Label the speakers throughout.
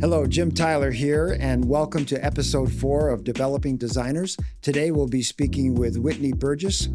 Speaker 1: Hello, Jim Tyler here, and welcome to episode 4 of Developing Designers. Today we'll be speaking with Whitney Burgess.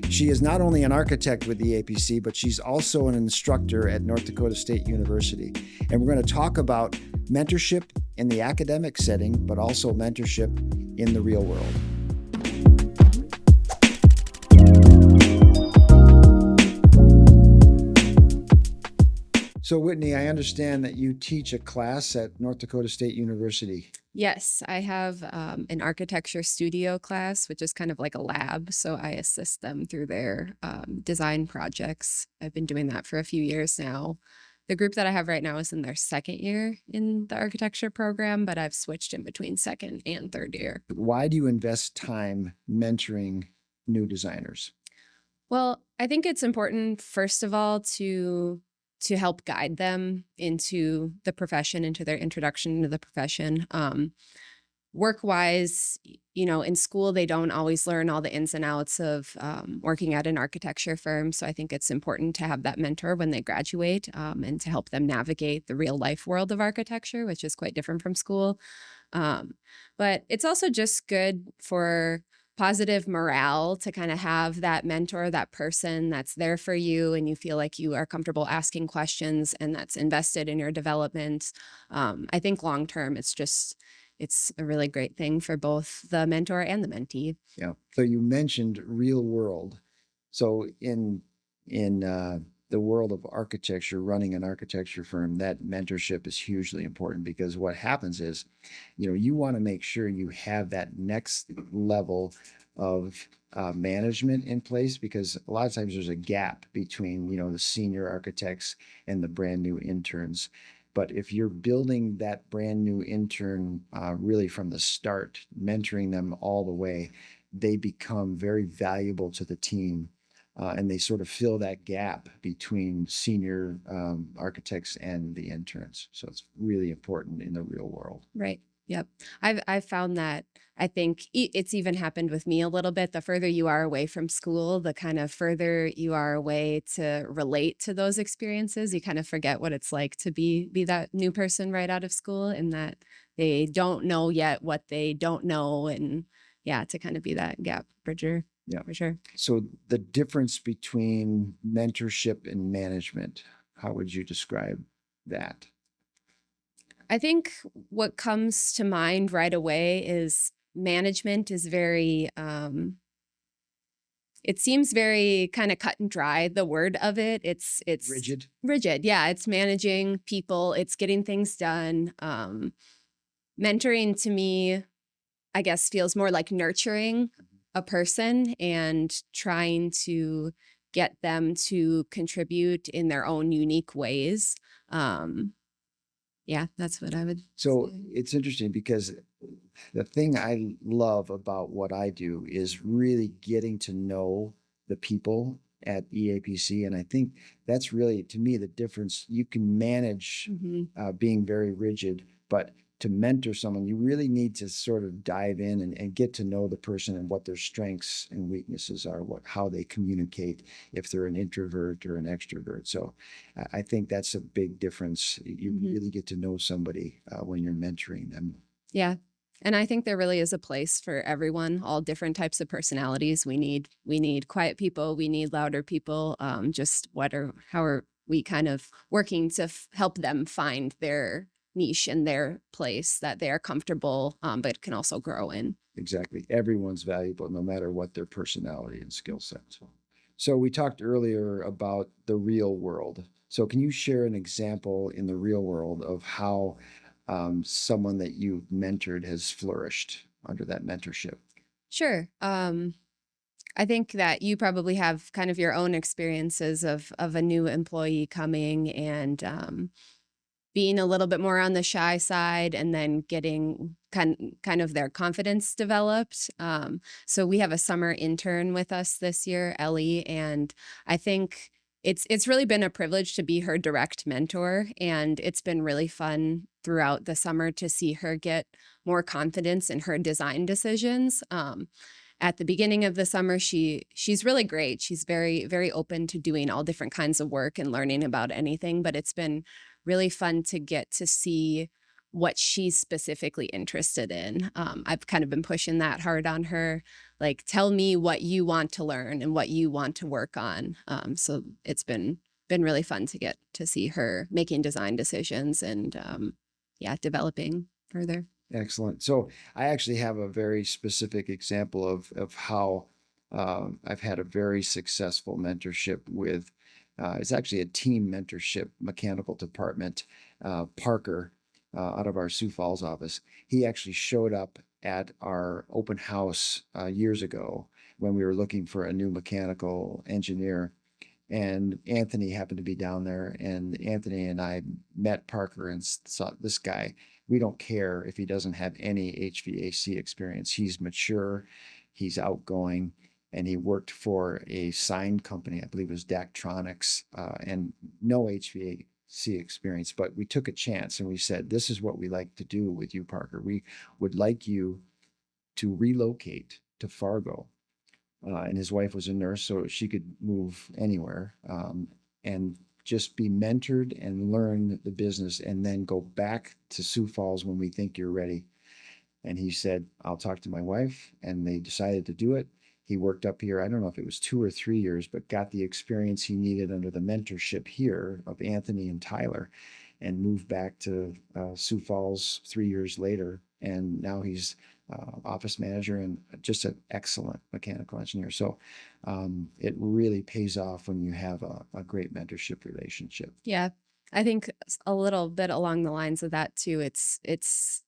Speaker 1: She is not only an architect with the EAPC, but she's also an instructor at North Dakota State University. And we're going to talk about mentorship in the academic setting, but also mentorship in the real world. So Whitney, I understand that you teach a class at North Dakota State University.
Speaker 2: Yes, I have an architecture studio class, which is kind of like a lab. So I assist them through their design projects. I've been doing that for a few years now. The group that I have right now is in their second year in the architecture program, but I've switched in between second and third year.
Speaker 1: Why do you invest time mentoring new designers?
Speaker 2: Well, I think it's important, first of all, to help guide them into the profession, into their introduction to the profession. Work-wise, in school, they don't always learn all the ins and outs of working at an architecture firm. So I think it's important to have that mentor when they graduate and to help them navigate the real life world of architecture, which is quite different from school. But it's also just good for positive morale to kind of have that mentor, that person that's there for you and you feel like you are comfortable asking questions and that's invested in your development. I think long term, it's a really great thing for both the mentor and the mentee.
Speaker 1: Yeah. So you mentioned real world. So in the world of architecture, running an architecture firm, that mentorship is hugely important, because what happens is, you want to make sure you have that next level of management in place, because a lot of times there's a gap between, the senior architects and the brand new interns. But if you're building that brand new intern really from the start, mentoring them all the way, they become very valuable to the team. And they sort of fill that gap between senior architects and the interns. So it's really important in the real world.
Speaker 2: Right. Yep. I've found that. I think it's even happened with me a little bit. The further you are away from school, the kind of further you are away to relate to those experiences. You kind of forget what it's like to be that new person right out of school, and that they don't know yet what they don't know. And to kind of be that gap bridger.
Speaker 1: Yeah,
Speaker 2: for sure.
Speaker 1: So the difference between mentorship and management, how would you describe that?
Speaker 2: I think what comes to mind right away is management is very, it seems very kind of cut and dry, the word of it. It's
Speaker 1: rigid.
Speaker 2: Rigid. Yeah. It's managing people. It's getting things done. Mentoring to me, I guess, feels more like nurturing a person and trying to get them to contribute in their own unique ways. That's what I would
Speaker 1: So
Speaker 2: say.
Speaker 1: it's interesting, because the thing I love about what I do is really getting to know the people at EAPC. And I think that's really, to me, the difference. You can manage being very rigid, but to mentor someone, you really need to sort of dive in and get to know the person and what their strengths and weaknesses are, how they communicate, if they're an introvert or an extrovert. So I think that's a big difference. You really get to know somebody when you're mentoring them.
Speaker 2: Yeah. And I think there really is a place for everyone, all different types of personalities. We need quiet people. We need louder people. How are we kind of working to help them find their niche and their place that they are comfortable, but can also grow in.
Speaker 1: Exactly. Everyone's valuable, no matter what their personality and skill set. So we talked earlier about the real world. So can you share an example in the real world of how someone that you've mentored has flourished under that mentorship?
Speaker 2: Sure. I think that you probably have kind of your own experiences of a new employee coming and being a little bit more on the shy side, and then getting kind of their confidence developed. So we have a summer intern with us this year, Ellie, and I think it's really been a privilege to be her direct mentor, and it's been really fun throughout the summer to see her get more confidence in her design decisions. At the beginning of the summer, she's really great. She's very, very open to doing all different kinds of work and learning about anything, but it's been really fun to get to see what she's specifically interested in. I've kind of been pushing that hard on her, like, tell me what you want to learn and what you want to work on. So it's been really fun to get to see her making design decisions and yeah, developing further.
Speaker 1: Excellent. So I actually have a very specific example of how I've had a very successful mentorship with. It's actually a team mentorship mechanical department. Parker, out of our Sioux Falls office, he actually showed up at our open house years ago when we were looking for a new mechanical engineer. And Anthony happened to be down there, and Anthony and I met Parker and saw this guy. We don't care if he doesn't have any HVAC experience. He's mature, he's outgoing, and he worked for a sign company, I believe it was Daktronics, and no HVAC experience. But we took a chance and we said, this is what we like to do with you, Parker. We would like you to relocate to Fargo. And his wife was a nurse, so she could move anywhere, and just be mentored and learn the business, and then go back to Sioux Falls when we think you're ready. And he said, I'll talk to my wife. And they decided to do it. He worked up here, I don't know if it was 2 or 3 years, but got the experience he needed under the mentorship here of Anthony and Tyler, and moved back to Sioux Falls 3 years later. And now he's office manager and just an excellent mechanical engineer. So it really pays off when you have a great mentorship relationship.
Speaker 2: Yeah, I think a little bit along the lines of that too. It's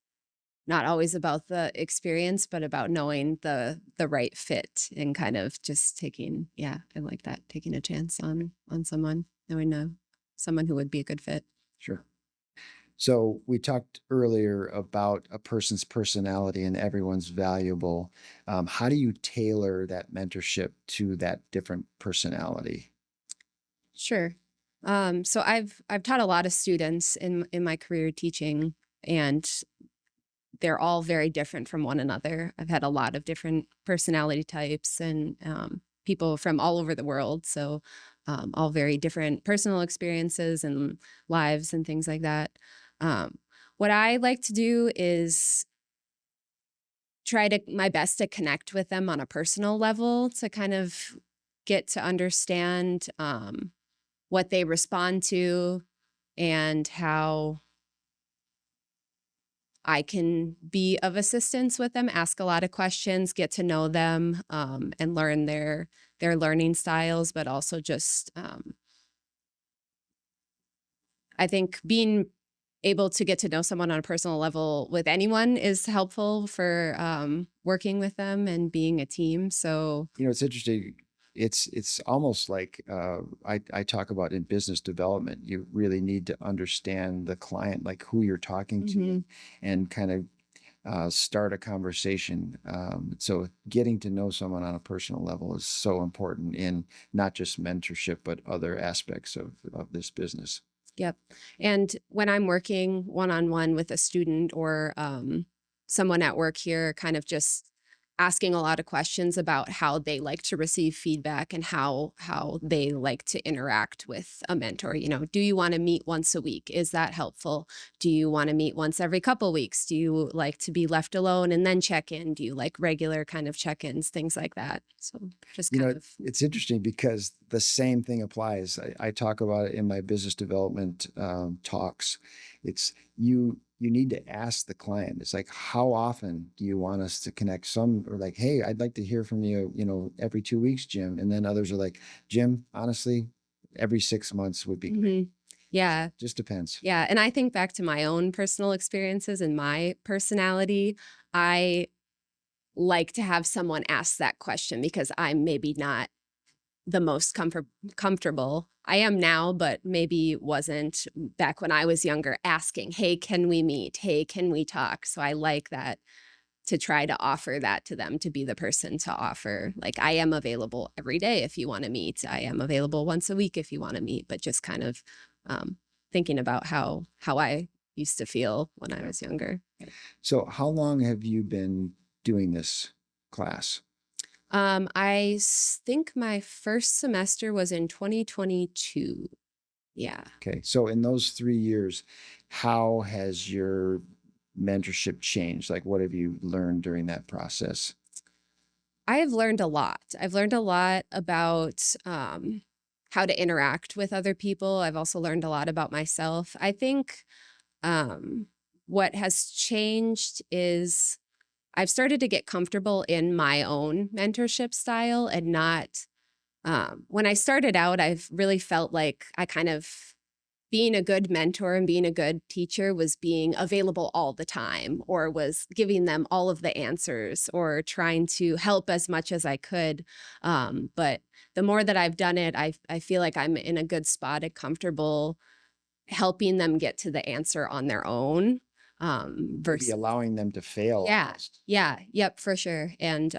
Speaker 2: not always about the experience, but about knowing the right fit and kind of just taking, yeah, I like that, taking a chance on someone, knowing someone who would be a good fit.
Speaker 1: Sure. So we talked earlier about a person's personality, and everyone's valuable. How do you tailor that mentorship to that different personality?
Speaker 2: Sure. So I've taught a lot of students in my career teaching, and they're all very different from one another. I've had a lot of different personality types and people from all over the world. So all very different personal experiences and lives and things like that. What I like to do is try my best to connect with them on a personal level, to kind of get to understand what they respond to and how I can be of assistance with them, ask a lot of questions, get to know them, and learn their learning styles, but also just I think being able to get to know someone on a personal level with anyone is helpful for working with them and being a team. So,
Speaker 1: It's interesting. It's almost like I talk about in business development. You really need to understand the client, like who you're talking to, and kind of start a conversation. So getting to know someone on a personal level is so important in not just mentorship, but other aspects of this business.
Speaker 2: Yep. And when I'm working one-on-one with a student or someone at work here, kind of just asking a lot of questions about how they like to receive feedback and how they like to interact with a mentor. Do you want to meet once a week? Is that helpful? Do you want to meet once every couple weeks? Do you like to be left alone and then check in? Do you like regular kind of check-ins, things like that? So just kind of.
Speaker 1: It's interesting because the same thing applies. I talk about it in my business development talks. It's you need to ask the client. It's like, how often do you want us to connect? Some are like, hey, I'd like to hear from you, every 2 weeks, Jim. And then others are like, Jim, honestly, every 6 months would be great.
Speaker 2: Yeah.
Speaker 1: Just depends.
Speaker 2: Yeah. And I think back to my own personal experiences and my personality. I like to have someone ask that question because I'm maybe not the most comfortable. I am now, but maybe wasn't back when I was younger, asking, hey, can we meet? Hey, can we talk? So I like that, to try to offer that to them, to be the person to offer, like, I am available every day if you want to meet. I am available once a week if you want to meet, but just kind of thinking about how I used to feel when I was younger.
Speaker 1: So how long have you been doing this class?
Speaker 2: I think my first semester was in 2022. Yeah.
Speaker 1: Okay. So in those 3 years, how has your mentorship changed? Like, what have you learned during that process?
Speaker 2: I have learned a lot. I've learned a lot about how to interact with other people. I've also learned a lot about myself. I think what has changed is I've started to get comfortable in my own mentorship style and not. When I started out, I've really felt like I kind of being a good mentor and being a good teacher was being available all the time, or was giving them all of the answers, or trying to help as much as I could. But the more that I've done it, I feel like I'm in a good spot and comfortable helping them get to the answer on their own.
Speaker 1: Maybe
Speaker 2: Versus,
Speaker 1: allowing them to fail
Speaker 2: yeah,
Speaker 1: almost.
Speaker 2: yeah, yep, for sure. And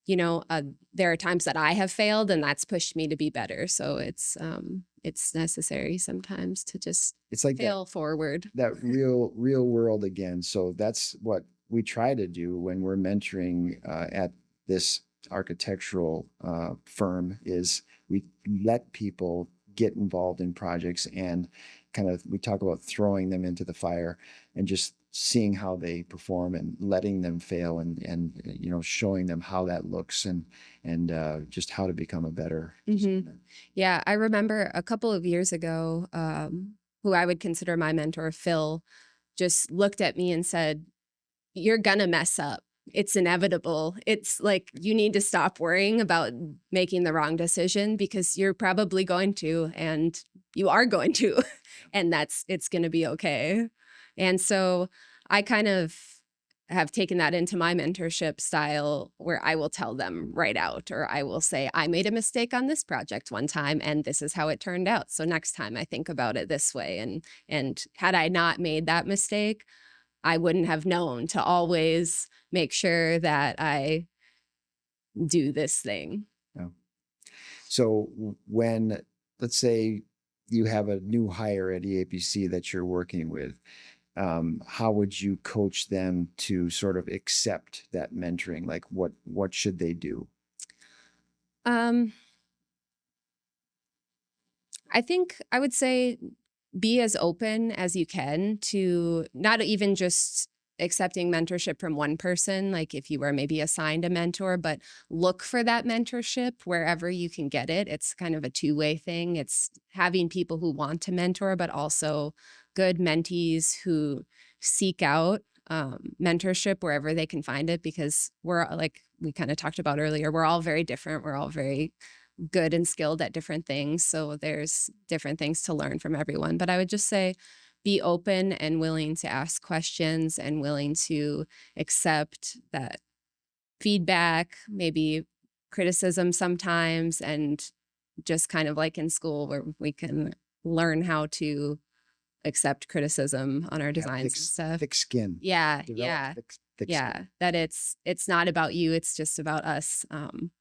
Speaker 2: there are times that I have failed, and that's pushed me to be better. So it's necessary sometimes to just
Speaker 1: It's like
Speaker 2: fail forward.
Speaker 1: that real world again. So that's what we try to do when we're mentoring at this architectural firm, is we let people get involved in projects and kind of, we talk about throwing them into the fire and just seeing how they perform and letting them fail, and showing them how that looks, and just how to become a better designer.
Speaker 2: Yeah, I remember a couple of years ago, who I would consider my mentor, Phil, just looked at me and said, "You're gonna mess up. It's inevitable. It's like you need to stop worrying about making the wrong decision, because you're probably going to, and you are going to, and it's going to be okay." And so I kind of have taken that into my mentorship style, where I will tell them right out, or I will say, "I made a mistake on this project one time, and this is how it turned out. So next time I think about it this way." And had I not made that mistake, I wouldn't have known to always make sure that I do this thing.
Speaker 1: Yeah. So when, let's say you have a new hire at EAPC that you're working with, how would you coach them to sort of accept that mentoring? Like, what should they do?
Speaker 2: Um, I think I would say be as open as you can to not even just accepting mentorship from one person, like if you were maybe assigned a mentor, but look for that mentorship wherever you can get it. It's kind of a two-way thing. It's having people who want to mentor, but also good mentees who seek out mentorship wherever they can find it, because we're, like we kind of talked about earlier, we're all very different. We're all very good and skilled at different things. So there's different things to learn from everyone. But I would just say be open and willing to ask questions, and willing to accept that feedback, maybe criticism sometimes, and just kind of like in school where we can learn how to accept criticism on our
Speaker 1: Yeah,
Speaker 2: designs and stuff.
Speaker 1: thick skin.
Speaker 2: Yeah,
Speaker 1: Develop
Speaker 2: yeah,
Speaker 1: thick
Speaker 2: yeah.
Speaker 1: skin.
Speaker 2: That it's not about you. It's just about us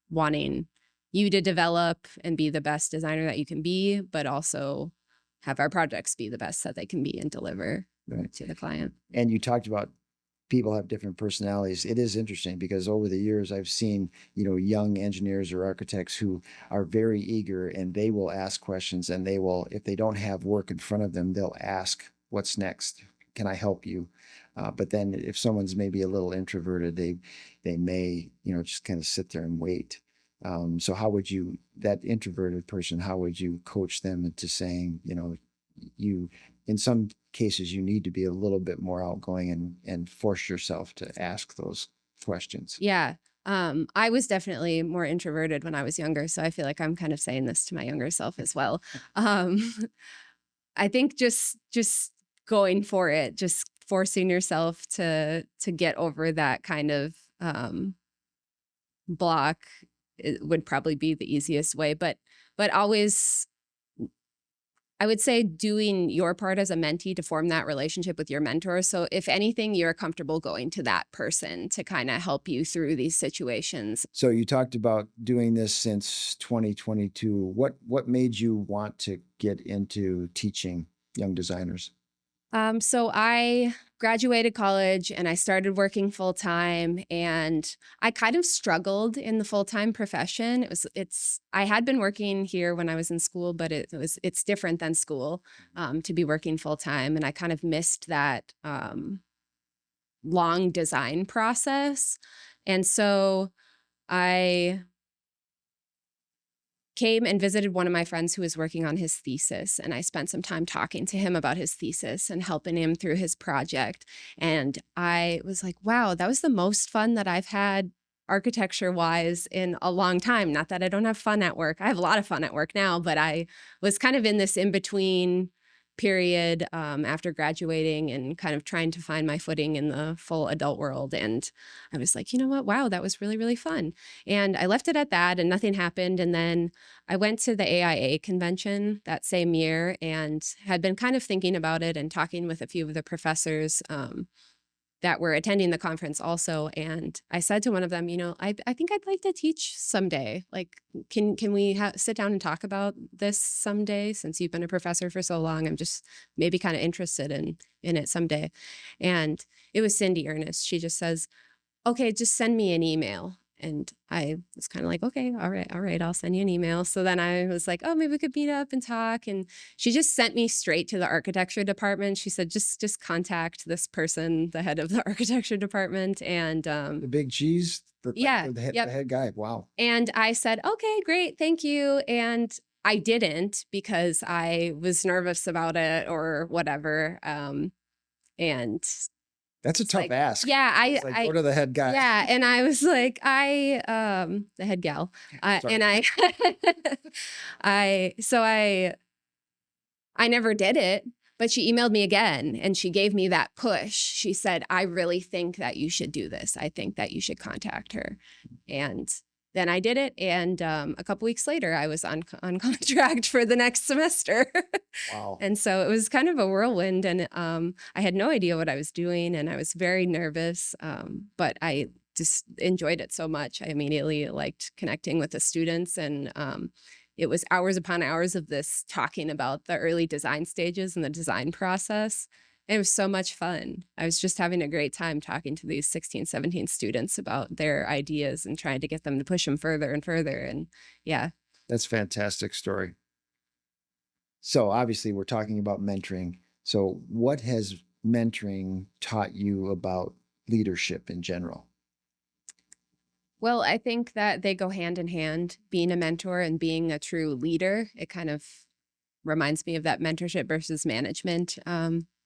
Speaker 2: wanting you to develop and be the best designer that you can be, but also have our projects be the best that they can be and deliver
Speaker 1: Right.
Speaker 2: to the client.
Speaker 1: And you talked about people have different personalities. It is interesting because over the years I've seen, young engineers or architects who are very eager, and they will ask questions, and they will, if they don't have work in front of them, they'll ask, "What's next? Can I help you?" But then if someone's maybe a little introverted, they may, just kind of sit there and wait. So how would you, that introverted person, how would you coach them into saying, you, in some cases, you need to be a little bit more outgoing and force yourself to ask those questions?
Speaker 2: Yeah. I was definitely more introverted when I was younger, so I feel like I'm kind of saying this to my younger self as well. Um, I think just going for it, just forcing yourself to get over that kind of block, it would probably be the easiest way. But always, I would say, doing your part as a mentee to form that relationship with your mentor. So if anything, you're comfortable going to that person to kind of help you through these situations.
Speaker 1: So you talked about doing this since 2022. What made you want to get into teaching young designers?
Speaker 2: So I graduated college and I started working full time, and I kind of struggled in the full time profession. I had been working here when I was in school, but it's different than school to be working full time, and I kind of missed that long design process. And so I came and visited one of my friends who was working on his thesis, and I spent some time talking to him about his thesis and helping him through his project. And I was like, wow, that was the most fun that I've had architecture wise in a long time. Not that I don't have fun at work. I have a lot of fun at work now, but I was kind of in this in between period after graduating and kind of trying to find my footing in the full adult world. And I was like, you know what? Wow, that was really, really fun. And I left it at that and nothing happened. And then I went to the AIA convention that same year and had been kind of thinking about it and talking with a few of the professors that were attending the conference also. And I said to one of them, you know, I think I'd like to teach someday. Like, can we sit down and talk about this someday? Since you've been a professor for so long, I'm just maybe kind of interested in it someday. And it was Cindy Ernest. She just says, okay, just send me an email. And I was kind of like, okay, all right, I'll send you an email. So then I was like, oh, maybe we could meet up and talk. And she just sent me straight to the architecture department. She said, just contact this person, the head of the architecture department. And
Speaker 1: The big cheese,
Speaker 2: yeah,
Speaker 1: the
Speaker 2: yep.
Speaker 1: head guy. Wow.
Speaker 2: And I said, okay, great, thank you. And I didn't because I was nervous about it or whatever. And
Speaker 1: That's a tough
Speaker 2: like,
Speaker 1: ask.
Speaker 2: yeah,
Speaker 1: It's like, go to the head guy.
Speaker 2: yeah. And I was like, the head gal,
Speaker 1: Sorry.
Speaker 2: and I never did it, but she emailed me again and she gave me that push. She said, I really think that you should do this. I think that you should contact her. And then I did it. And a couple weeks later, I was on contract for the next semester.
Speaker 1: Wow.
Speaker 2: And so it was kind of a whirlwind. And I had no idea what I was doing. And I was very nervous. But I just enjoyed it so much. I immediately liked connecting with the students. And it was hours upon hours of this talking about the early design stages and the design process. It was so much fun. I was just having a great time talking to these 16, 17 students about their ideas and trying to get them to push them further and further. And yeah.
Speaker 1: That's a fantastic story. So obviously we're talking about mentoring. So what has mentoring taught you about leadership in general?
Speaker 2: Well, I think that they go hand in hand, being a mentor and being a true leader. It kind of reminds me of that mentorship versus management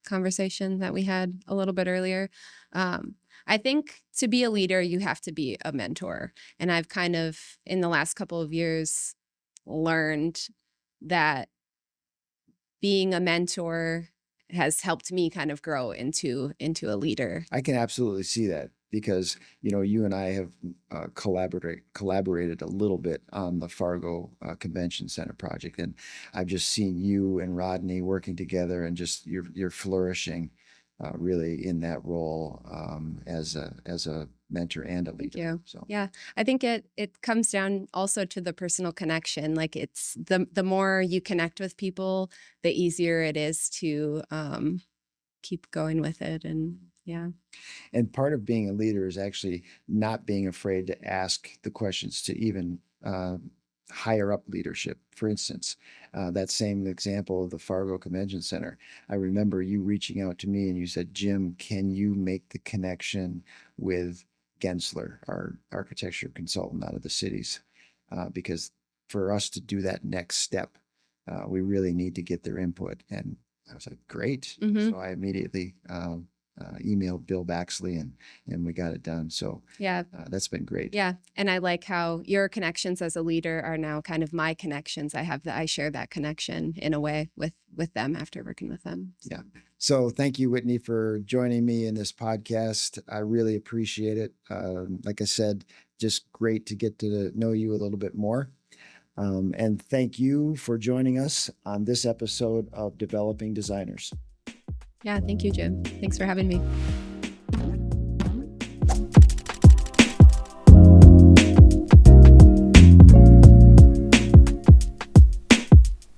Speaker 2: conversation that we had a little bit earlier. I think to be a leader, you have to be a mentor. And I've kind of, in the last couple of years, learned that being a mentor has helped me kind of grow into a leader.
Speaker 1: I can absolutely see that because, you know, you and I have collaborated a little bit on the Fargo Convention Center project. And I've just seen you and Rodney working together and just you're flourishing really in that role as a mentor and a leader.
Speaker 2: Thank you.
Speaker 1: So
Speaker 2: yeah, I think it comes down also to the personal connection. Like it's the more you connect with people, the easier it is to keep going with it. And yeah.
Speaker 1: And part of being a leader is actually not being afraid to ask the questions to even higher up leadership. For instance, that same example of the Fargo Convention Center, I remember you reaching out to me and you said, Jim, can you make the connection with Gensler, our architecture consultant out of the cities? Because for us to do that next step, we really need to get their input. And I was like, great.
Speaker 2: Mm-hmm.
Speaker 1: So I immediately emailed Bill Baxley and we got it done. So
Speaker 2: yeah,
Speaker 1: that's been great.
Speaker 2: Yeah. And I like how your connections as a leader are now kind of my connections. I share that connection in a way with them after working with them. So.
Speaker 1: Yeah. So thank you, Whitney, for joining me in this podcast. I really appreciate it. Like I said, just great to get to know you a little bit more. And thank you for joining us on this episode of Developing Designers.
Speaker 2: Yeah, thank you, Jim. Thanks for having me.